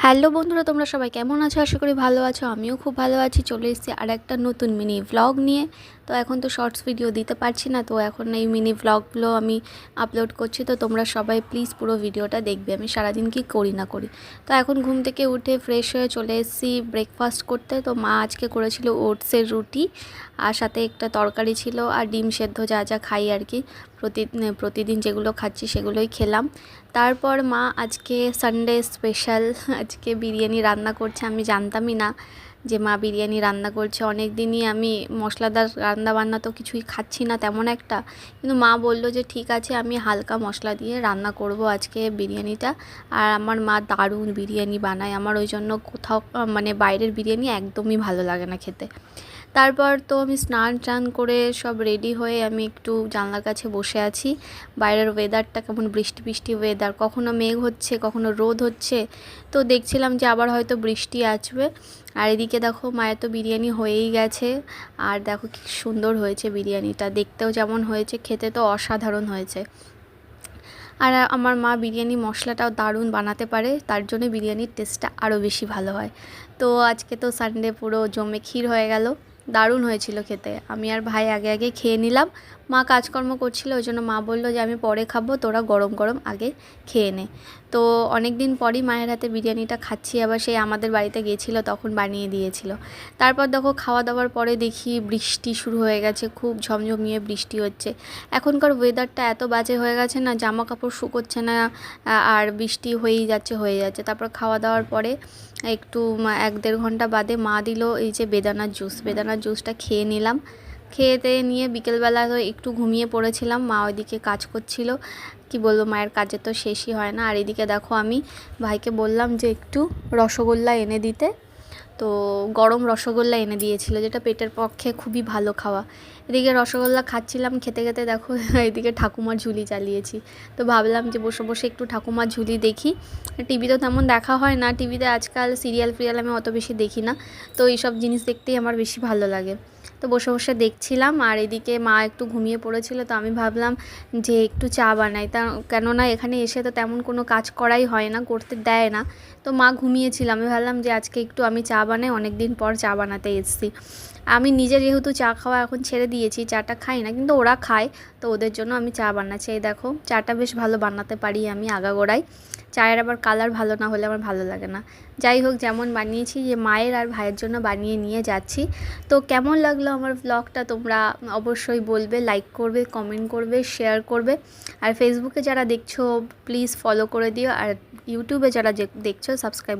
Hello বন্ধুরা, তোমরা সবাই কেমন আছো? আশা করি ভালো আছো। আমিও খুব ভালো আছি। চলে এসেছি আর একটা নতুন মিনি ভ্লগ নিয়ে। তো এখন তো শর্টস ভিডিও দিতে পারছি না, তো এখন এই মিনি ভ্লগগুলো আমি আপলোড করছি। তো তোমরা সবাই প্লিজ পুরো ভিডিওটা দেখবে আমি সারাদিন কি করি না করি। তো এখন ঘুম থেকে উঠে ফ্রেশ হয়ে চলে এসেছি ব্রেকফাস্ট করতে। তো মা আজকে করেছিল ওটসের রুটি, আর সাথে একটা তরকারি ছিল, আর ডিম সেদ্ধ যা যা খাই আর কি, প্রতিদিন যেগুলো খাচ্ছি সেগুলোই খেলাম। তারপর মা আজকে সানডে স্পেশাল আজকে বিরিয়ানি রান্না করছে। আমি জানতামই না যে মা বিরিয়ানি রান্না করছে। অনেক দিনই আমি মশলাদার রান্না বান্না তো কিছুই খাচ্ছি না তেমন একটা, কিন্তু মা বললো যে ঠিক আছে আমি হালকা মশলা দিয়ে রান্না করব আজকে বিরিয়ানিটা। আর আমার মা দারুণ বিরিয়ানি বানায়, আমার ওই জন্য কোথাও মানে বাইরের বিরিয়ানি একদমই ভালো লাগে না খেতে। তারপর তো আমি স্নান টান করে সব রেডি হয়ে আমি একটু জানলার কাছে বসে আছি। বাইরের ওয়েদারটা কেমন বৃষ্টি বৃষ্টি ওয়েদার, কখনো মেঘ হচ্ছে কখনো রোদ হচ্ছে। তো দেখছিলাম যে আবার হয়তো বৃষ্টি আসবে। আর এদিকে দেখো মায়ের তো বিরিয়ানি হয়েই গেছে। আর দেখো কি সুন্দর হয়েছে বিরিয়ানিটা, দেখতেও যেমন হয়েছে খেতে তো অসাধারণ হয়েছে। আর আমার মা বিরিয়ানি মশলাটাও দারুণ বানাতে পারে, তার জন্য বিরিয়ানির টেস্টটা আরও বেশি ভালো হয়। তো আজকে তো সানডে পুরো জমে ক্ষীর হয়ে গেল, দারুণ হয়েছিল খেতে। আমি আর ভাই আগে আগে খেয়ে নিলাম। মা কাজকর্ম করছিল, ওই জন্য মা বললো যে আমি পরে খাবো, তোরা গরম গরম আগে খেয়ে নে। তো অনেক দিন পরই মায়ের হাতে বিরিয়ানিটা খাচ্ছি, আবার সেই আমাদের বাড়িতে গিয়েছিল তখন বানিয়ে দিয়েছিল। তারপর দেখো খাওয়া দাওয়ার পরে দেখি বৃষ্টি শুরু হয়ে গেছে, খুব ঝমঝমিয়ে বৃষ্টি হচ্ছে। এখনকার ওয়েদারটা এত বাজে হয়ে গেছে না, জামা কাপড় শুকোচ্ছে না, আর বৃষ্টি হয়েই যাচ্ছে। তারপর খাওয়া দাওয়ার পরে একটু 1-1.5 ঘন্টা বাদে মা দিল এই যে বেদানার জুসটা খেয়ে নিলাম। খেয়ে নিয়ে বিকেলবেলা তো একটু ঘুমিয়ে পড়েছিলাম, মা ওইদিকে কাজ করছিল। কি বলবো, মায়ের কাজে তো শেষই হয় না। আর এদিকে দেখো আমি ভাইকে বললাম যে একটু রসগোল্লা এনে দিতে, তো গরম রসগোল্লা এনে দিয়েছিল, যেটা পেটের পক্ষে খুবই ভালো খাওয়া। এদিকে রসগোল্লা খাচ্ছিলাম, খেতে খেতে দেখো এদিকে ঠাকুমার ঝুলি চালিয়েছি। তো ভাবলাম যে বসে বসে একটু ঠাকুমার ঝুলি দেখি। টিভি তো তেমন দেখা হয় না, টিভিতে আজকাল সিরিয়াল ফিরিয়াল আমি অত বেশি দেখি না, তো এইসব জিনিস দেখতেই আমার বেশি ভালো লাগে। তো বসে বসে দেখছিলাম। আর এদিকে মা একটু ঘুমিয়ে পড়েছিল, তো আমি ভাবলাম যে একটু চা বানাই, তা কেননা এখানে এসে তো তেমন কোনো কাজ করাই হয় না, করতে দেয় না। তো মা ঘুমিয়েছিল, আমি ভাবলাম যে আজকে একটু আমি চা বানাই, অনেক দিন পর চা বানাতে এসেছি। আমি নিজে যেহেতু চা খাওয়া এখন ছেড়ে দিয়েছি, চাটা খাই না, কিন্তু ওরা খায়, তো ওদের জন্য আমি চা বানাচ্ছি। এই দেখো চাটা বেশ ভালো বানাতে পারি আমি আগাগোড়াই। চায়ের আবার কালার ভালো না হলে আমার ভালো লাগে না। যাই হোক, যেমন বানিয়েছি, যে মায়ের আর ভাইয়ের জন্য বানিয়ে নিয়ে যাচ্ছি। তো কেমন লাগলো আমার ব্লগটা তোমরা অবশ্যই বলবে, লাইক করবে, কমেন্ট করবে, শেয়ার করবে। আর ফেসবুকে যারা দেখছো প্লিজ ফলো করে দিও, আর ইউটিউবে যারা দেখছো সাবস্ক্রাইব